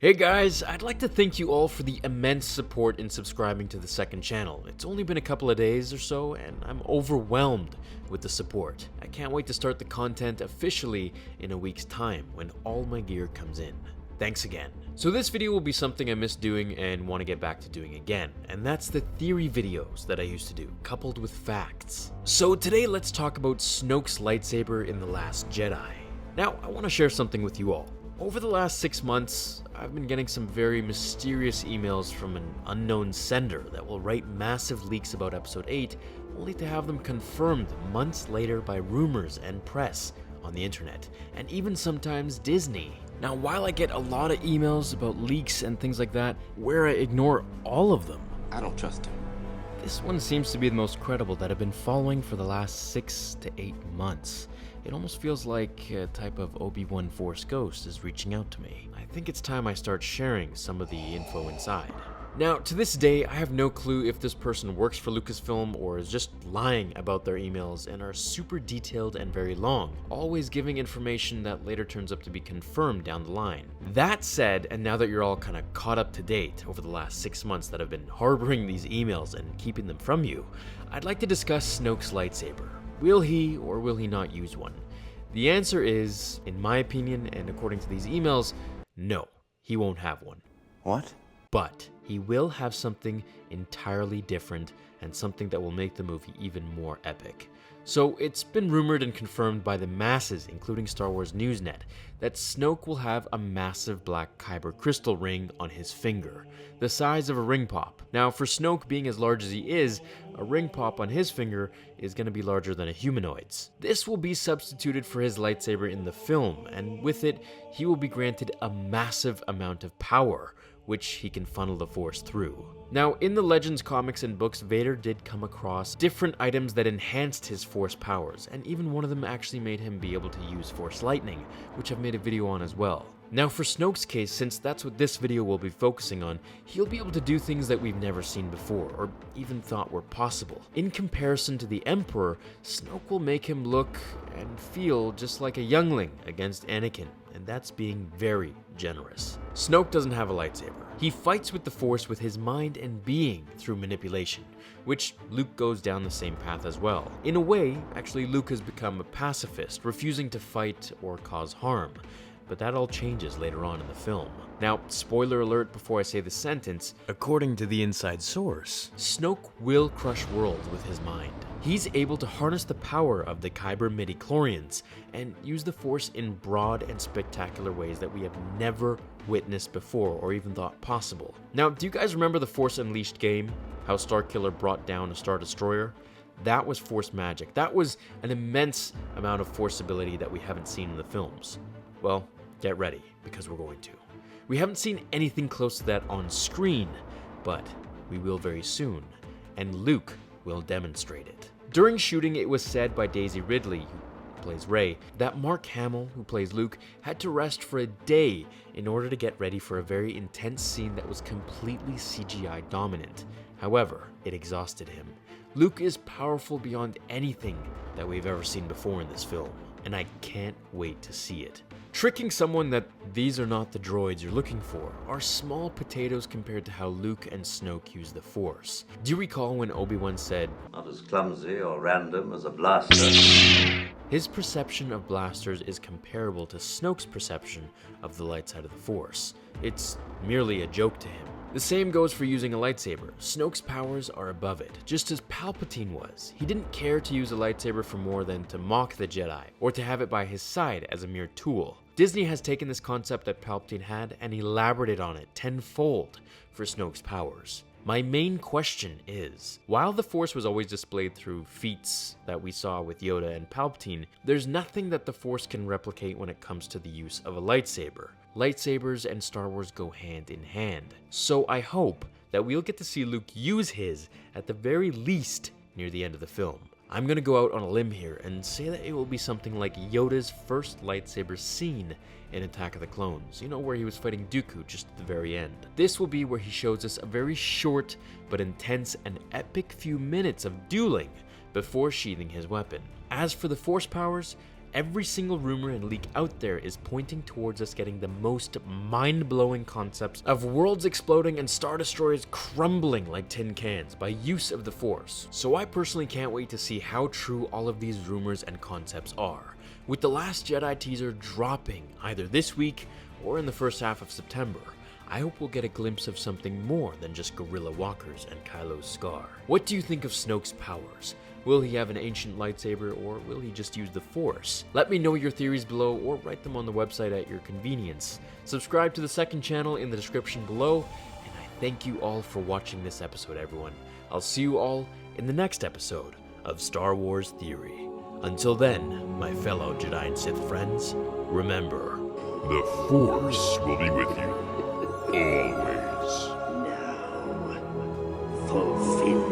Hey guys, I'd like to thank you all for the immense support in subscribing to the second channel. It's only been a couple of days or so, and I'm overwhelmed with the support. I can't wait to start the content officially in a week's time when all my gear comes in. Thanks again. So this video will be something I miss doing and want to get back to doing again, and that's the theory videos that I used to do, coupled with facts. So today let's talk about Snoke's lightsaber in The Last Jedi. Now, I want to share something with you all. Over the last 6 months, I've been getting some very mysterious emails from an unknown sender that will write massive leaks about Episode 8, only to have them confirmed months later by rumors and press on the internet, and even sometimes Disney. Now, while I get a lot of emails about leaks and things like that, where I ignore all of them, I don't trust him. this one seems to be the most credible that I've been following for the last 6 to 8 months. It almost feels like a type of Obi-Wan Force ghost is reaching out to me. I think it's time I start sharing some of the info inside. Now, to this day, I have no clue if this person works for Lucasfilm or is just lying about their emails and are super detailed and very long, always giving information that later turns up to be confirmed down the line. That said, and now that you're all kind of caught up to date over the last 6 months that I've been harboring these emails and keeping them from you, I'd like to discuss Snoke's lightsaber. Will he or will he not use one? The answer is, in my opinion and according to these emails, no, he won't have one. What? But he will have something entirely different and something that will make the movie even more epic. So it's been rumored and confirmed by the masses, including Star Wars Newsnet, that Snoke will have a massive black Kyber Crystal ring on his finger, the size of a ring pop. Now, for Snoke being as large as he is, a ring pop on his finger is going to be larger than a humanoid's. This will be substituted for his lightsaber in the film, and with it, he will be granted a massive amount of power, which he can funnel the Force through. Now, in the Legends comics and books, Vader did come across different items that enhanced his Force powers, and even one of them actually made him be able to use Force Lightning, which I've made a video on as well. Now, for Snoke's case, since that's what this video will be focusing on, he'll be able to do things that we've never seen before, or even thought were possible. In comparison to the Emperor, Snoke will make him look and feel just like a youngling against Anakin, and that's being very generous. Snoke doesn't have a lightsaber. He fights with the Force with his mind and being through manipulation, which Luke goes down the same path as well. In a way, actually, Luke has become a pacifist, refusing to fight or cause harm. But that all changes later on in the film. Now, spoiler alert before I say the sentence, according to the inside source, Snoke will crush worlds with his mind. He's able to harness the power of the Kyber midichlorians and use the Force in broad and spectacular ways that we have never witnessed before or even thought possible. Now, do you guys remember the Force Unleashed game? How Starkiller brought down a Star Destroyer? That was Force magic. That was an immense amount of Force ability that we haven't seen in the films. Well, get ready, because we're going to. We haven't seen anything close to that on screen, but we will very soon, and Luke will demonstrate it. During shooting, it was said by Daisy Ridley, who plays Rey, that Mark Hamill, who plays Luke, had to rest for a day in order to get ready for a very intense scene that was completely CGI dominant. However, it exhausted him. Luke is powerful beyond anything that we've ever seen before in this film, and I can't wait to see it. Tricking someone that these are not the droids you're looking for are small potatoes compared to how Luke and Snoke use the Force. Do you recall when Obi-Wan said, "Not as clumsy or random as a blaster"? His perception of blasters is comparable to Snoke's perception of the light side of the Force. It's merely a joke to him. The same goes for using a lightsaber. Snoke's powers are above it, just as Palpatine was. He didn't care to use a lightsaber for more than to mock the Jedi, or to have it by his side as a mere tool. Disney has taken this concept that Palpatine had and elaborated on it tenfold for Snoke's powers. My main question is, while the Force was always displayed through feats that we saw with Yoda and Palpatine, there's nothing that the Force can replicate when it comes to the use of a lightsaber. Lightsabers and Star Wars go hand in hand. So I hope that we'll get to see Luke use his at the very least near the end of the film. I'm gonna go out on a limb here and say that it will be something like Yoda's first lightsaber scene in Attack of the Clones, you know, where he was fighting Dooku just at the very end. This will be where he shows us a very short but intense and epic few minutes of dueling before sheathing his weapon. As for the Force powers, every single rumor and leak out there is pointing towards us getting the most mind-blowing concepts of worlds exploding and Star Destroyers crumbling like tin cans by use of the Force. So I personally can't wait to see how true all of these rumors and concepts are, with The Last Jedi teaser dropping either this week or in the first half of September. I hope we'll get a glimpse of something more than just gorilla walkers and Kylo's scar. What do you think of Snoke's powers? Will he have an ancient lightsaber, or will he just use the Force? Let me know your theories below, or write them on the website at your convenience. Subscribe to the second channel in the description below, and I thank you all for watching this episode, everyone. I'll see you all in the next episode of Star Wars Theory. Until then, my fellow Jedi and Sith friends, remember, the Force will be with you always. Now, fulfill